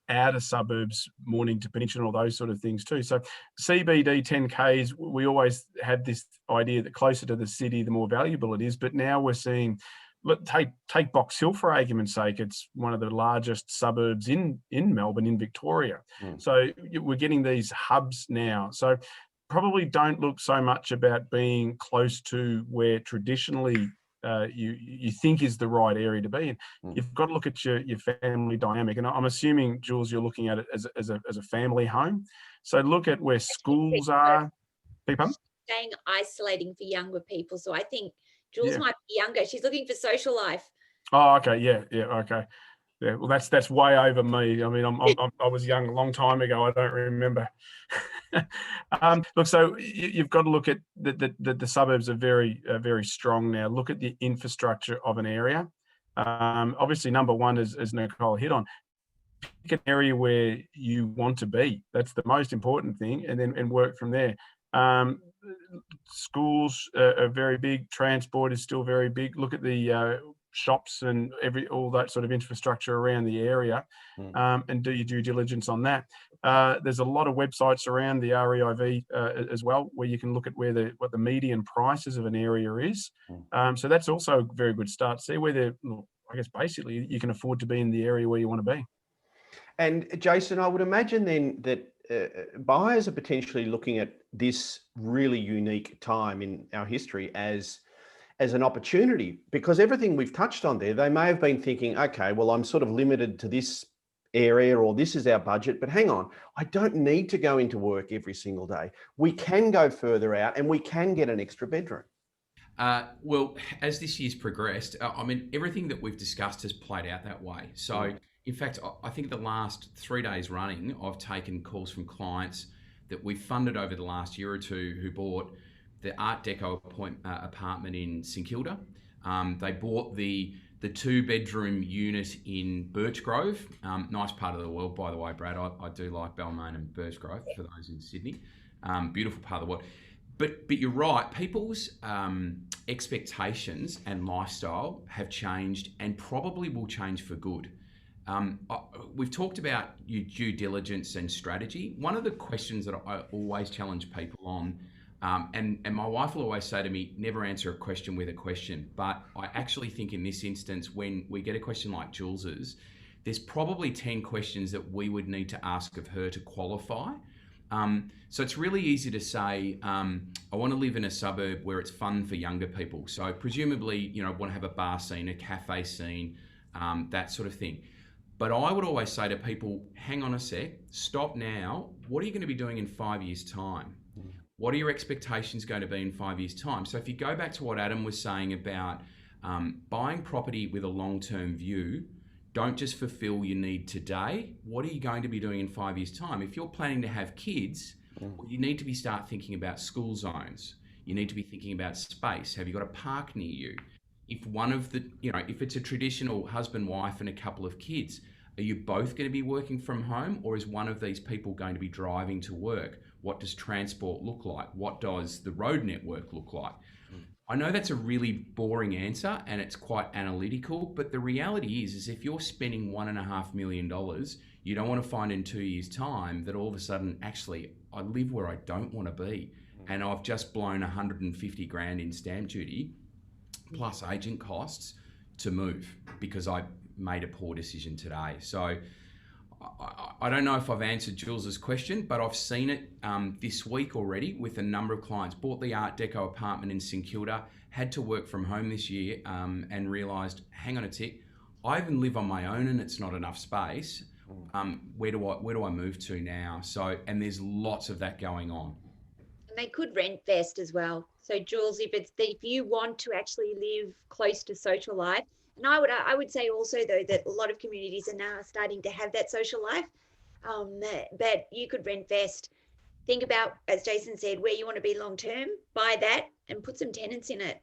outer suburbs, Mornington Peninsula, all those sort of things too. So CBD 10Ks, we always had this idea that closer to the city, the more valuable it is. But now we're seeing, look, take Box Hill for argument's sake. It's one of the largest suburbs in Melbourne, in Victoria. So we're getting these hubs now. So probably don't look so much about being close to where traditionally you think is the right area to be in. You've got to look at your family dynamic. And I'm assuming, Jules, you're looking at it as a family home. So look at where schools are. Staying isolating for younger people. So I think Jules might be younger. She's looking for social life. Oh, okay. Yeah. Okay. Yeah, well, that's way over me. I mean, I was young a long time ago. I don't remember. Look, so you've got to look at the suburbs are very strong now. Look at the infrastructure of an area. Obviously, number one is, as Nicole hit on, pick an area where you want to be. That's the most important thing, and work from there. Schools are very big. Transport is still very big. Look at the shops and all that sort of infrastructure around the area, and do your due diligence on that. There's a lot of websites around the REIV as well, where you can look at what the median prices of an area is. So that's also a very good start. See where I guess basically you can afford to be in the area where you want to be. And Jason, I would imagine then that buyers are potentially looking at this really unique time in our history as as an opportunity, because everything we've touched on there, they may have been thinking, okay, well, I'm sort of limited to this area, or this is our budget, but hang on, I don't need to go into work every single day. We can go further out and we can get an extra bedroom. Well, as this year's progressed, I mean, everything that we've discussed has played out that way. So, in fact, I think the last 3 days running, I've taken calls from clients that we've funded over the last year or two who bought the Art Deco apartment in St Kilda. They bought the 2-bedroom unit in Birchgrove. Nice part of the world, by the way, Brad. I do like Balmain and Birchgrove for those in Sydney. Beautiful part of the world. But you're right, people's expectations and lifestyle have changed and probably will change for good. We've talked about your due diligence and strategy. One of the questions that I always challenge people on, and my wife will always say to me, never answer a question with a question. But I actually think in this instance, when we get a question like Jules's, there's probably 10 questions that we would need to ask of her to qualify. So it's really easy to say, I want to live in a suburb where it's fun for younger people. So presumably, I want to have a bar scene, a cafe scene, that sort of thing. But I would always say to people, hang on a sec, stop now. What are you going to be doing in 5 years' time? What are your expectations going to be in 5 years' time? So if you go back to what Adam was saying about buying property with a long-term view, don't just fulfill your need today. What are you going to be doing in 5 years' time? If you're planning to have kids, you need to start thinking about school zones. You need to be thinking about space. Have you got a park near you? If one of the, if it's a traditional husband, wife, and a couple of kids, are you both going to be working from home, or is one of these people going to be driving to work? What does transport look like? What does the road network look like? I know that's a really boring answer and it's quite analytical, but the reality is if you're spending $1.5 million, you don't want to find in 2 years' time that all of a sudden, actually, I live where I don't want to be. And I've just blown 150 grand in stamp duty plus agent costs to move because I made a poor decision today. So I don't know if I've answered Jules's question, but I've seen it this week already with a number of clients. Bought the Art Deco apartment in St Kilda, had to work from home this year, and realised, hang on a tick, I even live on my own and it's not enough space. Where do I move to now? So, and there's lots of that going on. And they could rent vest as well. So Jules, if you want to actually live close to social life, and I would say also though that a lot of communities are now starting to have that social life, that you could rent vest. Think about, as Jason said, where you want to be long term, buy that and put some tenants in it.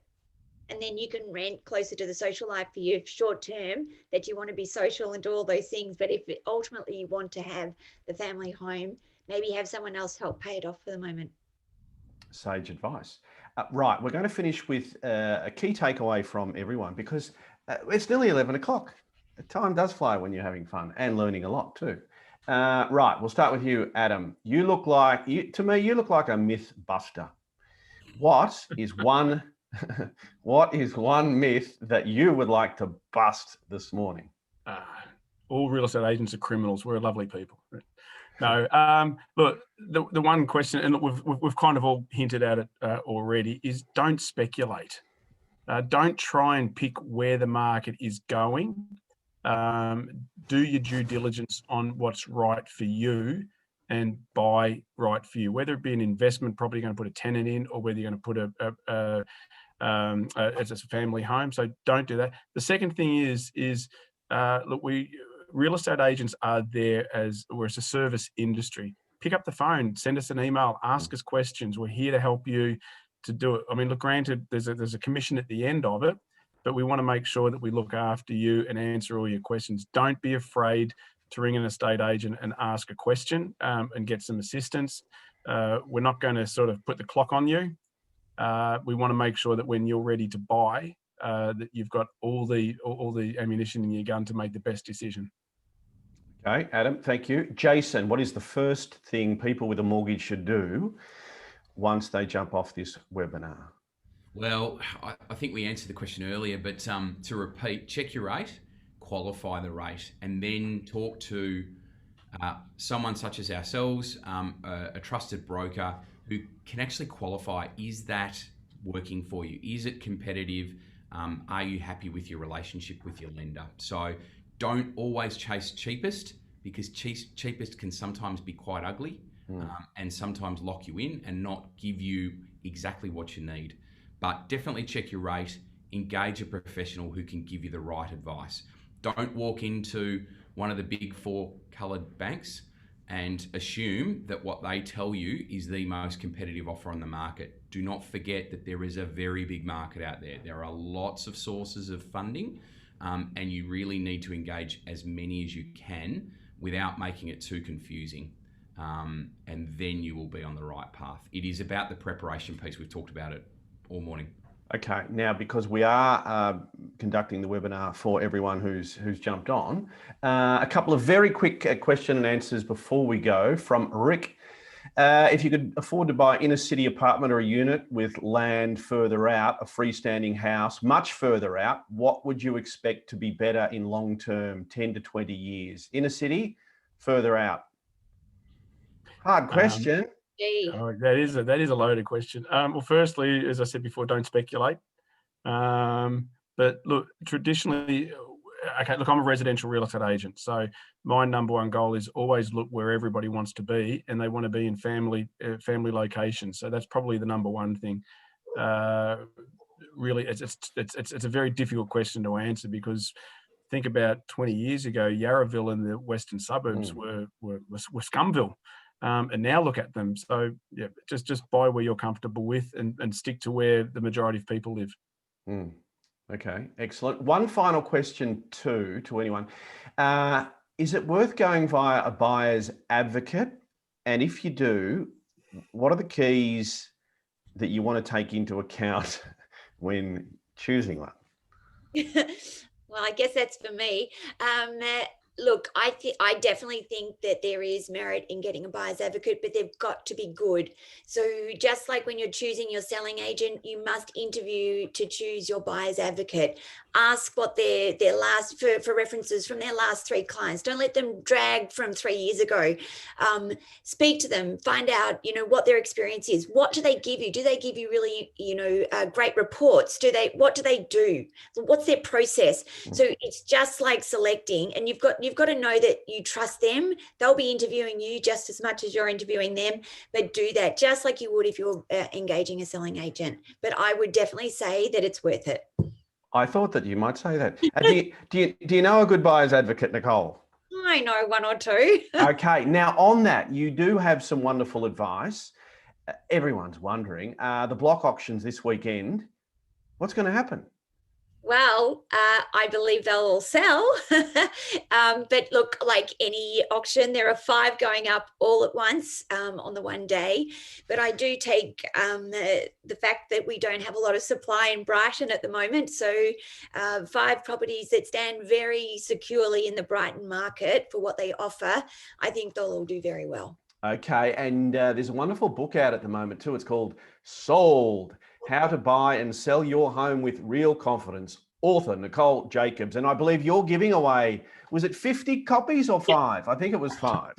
And then you can rent closer to the social life for you short term, that you want to be social and do all those things. But if ultimately you want to have the family home, maybe have someone else help pay it off for the moment. Sage advice. Right, we're going to finish with a key takeaway from everyone, because it's nearly 11 o'clock. The time does fly when you're having fun and learning a lot too. Right, we'll start with you, Adam. You look like, to me, you look like a myth buster. What is one myth that you would like to bust this morning? All real estate agents are criminals. We're lovely people. No, look, the one question, and look, we've kind of all hinted at it already, is don't speculate. Don't try and pick where the market is going. Do your due diligence on what's right for you and buy right for you, whether it be an investment property you're going to put a tenant in, or whether you're going to put as a family home. So don't do that. The second thing is look, real estate agents are there we're a service industry. Pick up the phone, send us an email, ask us questions. We're here to help you to do it. I mean, look, granted, there's a commission at the end of it, but we want to make sure that we look after you and answer all your questions. Don't be afraid to ring an estate agent and ask a question and get some assistance. We're not going to sort of put the clock on you. We want to make sure that when you're ready to buy, that you've got all the ammunition in your gun to make the best decision. Okay, Adam, thank you. Jason, what is the first thing people with a mortgage should do once they jump off this webinar? Well, I think we answered the question earlier, but to repeat, check your rate, qualify the rate, and then talk to someone such as ourselves, a trusted broker who can actually qualify, is that working for you? Is it competitive? Are you happy with your relationship with your lender? So don't always chase cheapest, because cheapest can sometimes be quite ugly and sometimes lock you in and not give you exactly what you need. But definitely check your rate, engage a professional who can give you the right advice. Don't walk into one of the big four coloured banks and assume that what they tell you is the most competitive offer on the market. Do not forget that there is a very big market out there. There are lots of sources of funding, and you really need to engage as many as you can without making it too confusing. And then you will be on the right path. It is about the preparation piece. We've talked about it all morning. Okay, now because we are conducting the webinar for everyone who's jumped on, a couple of very quick question and answers before we go from Rick. If you could afford to buy inner city apartment or a unit with land further out, a freestanding house much further out, what would you expect to be better in long term, 10 to 20 years? Inner city, further out? Hard question. Oh, that is a loaded question. Well, firstly, as I said before, don't speculate. But look, traditionally, okay, look, I'm a residential real estate agent, so my number one goal is always look where everybody wants to be, and they want to be in family locations. So that's probably the number one thing. Really, it's a very difficult question to answer, because think about 20 years ago, Yarraville and the western suburbs were Scumville. And now look at them. So yeah, just buy where you're comfortable with, and stick to where the majority of people live. Okay, excellent. One final question to anyone. Is it worth going via a buyer's advocate? And if you do, what are the keys that you want to take into account when choosing one? Well, I guess that's for me. Look, I definitely think that there is merit in getting a buyer's advocate, but they've got to be good. So just like when you're choosing your selling agent, you must interview to choose your buyer's advocate. Ask what their last for references from their last 3 clients. Don't let them drag from 3 years ago. Speak to them. Find out, what their experience is. What do they give you? Do they give you really, great reports? What do they do? What's their process? So it's just like selecting, and you've got to know that you trust them. They'll be interviewing you just as much as you're interviewing them, but do that just like you would if you're engaging a selling agent. But I would definitely say that it's worth it. I thought that you might say that. Do you know a good buyer's advocate, Nicole? I know 1 or 2. Okay, now on that, you do have some wonderful advice. Everyone's wondering, the block auctions this weekend, what's going to happen? Well, I believe they'll all sell. But look, like any auction, there are 5 going up all at once on the one day. But I do take the fact that we don't have a lot of supply in Brighton at the moment. So 5 properties that stand very securely in the Brighton market for what they offer, I think they'll all do very well. Okay, and there's a wonderful book out at the moment too. It's called Sold: How to Buy and Sell Your Home with Real Confidence. Author Nicole Jacobs. And I believe you're giving away, was it 50 copies or 5? I think it was 5.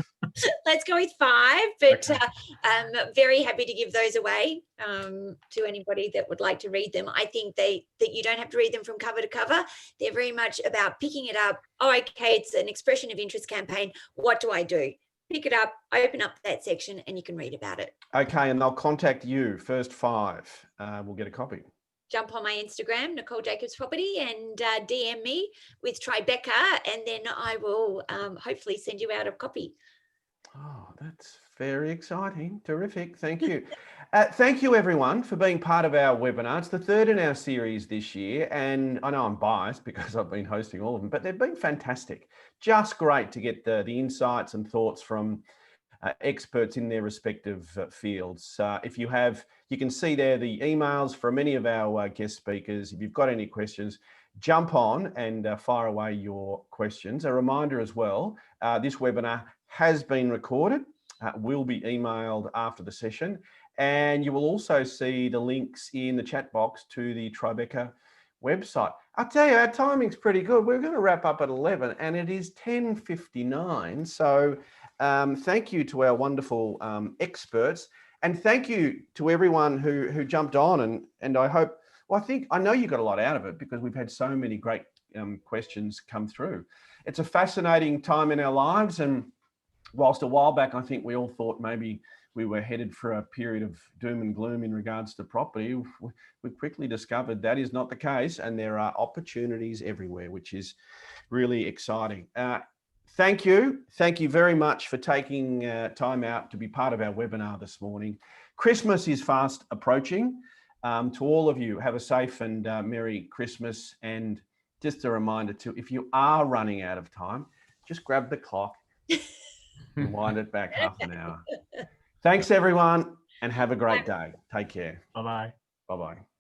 Let's go with 5, but Okay. I'm very happy to give those away to anybody that would like to read them. I think that you don't have to read them from cover to cover. They're very much about picking it up. Oh, okay, it's an expression of interest campaign. What do I do? Pick it up, open up that section, and you can read about it. Okay, and they'll contact you. First 5 will get a copy. Jump on my Instagram, Nicole Jacobs Property, and DM me with Tribeca, and then I will hopefully send you out a copy. Oh, that's very exciting. Terrific. Thank you. Thank you, everyone, for being part of our webinar. It's the 3rd in our series this year, and I know I'm biased because I've been hosting all of them, but they've been fantastic. Just great to get the insights and thoughts from experts in their respective fields. If you can see there the emails from many of our guest speakers. If you've got any questions, jump on and fire away your questions. A reminder as well, this webinar has been recorded, will be emailed after the session, and you will also see the links in the chat box to the Tribeca website. I'll tell you, our timing's pretty good. We're going to wrap up at 11 and it is 10:59. So thank you to our wonderful experts. And thank you to everyone who jumped on, and I hope, well, I know you got a lot out of it because we've had so many great questions come through. It's a fascinating time in our lives, and whilst a while back I think we all thought maybe we were headed for a period of doom and gloom in regards to property, we quickly discovered that is not the case, and there are opportunities everywhere, which is really exciting. Thank you very much for taking time out to be part of our webinar this morning. Christmas is fast approaching. To all of you, have a safe and Merry Christmas. And just a reminder too, if you are running out of time, just grab the clock and wind it back half an hour. Thanks everyone, and have a great day. Take care. Bye-bye. Bye-bye.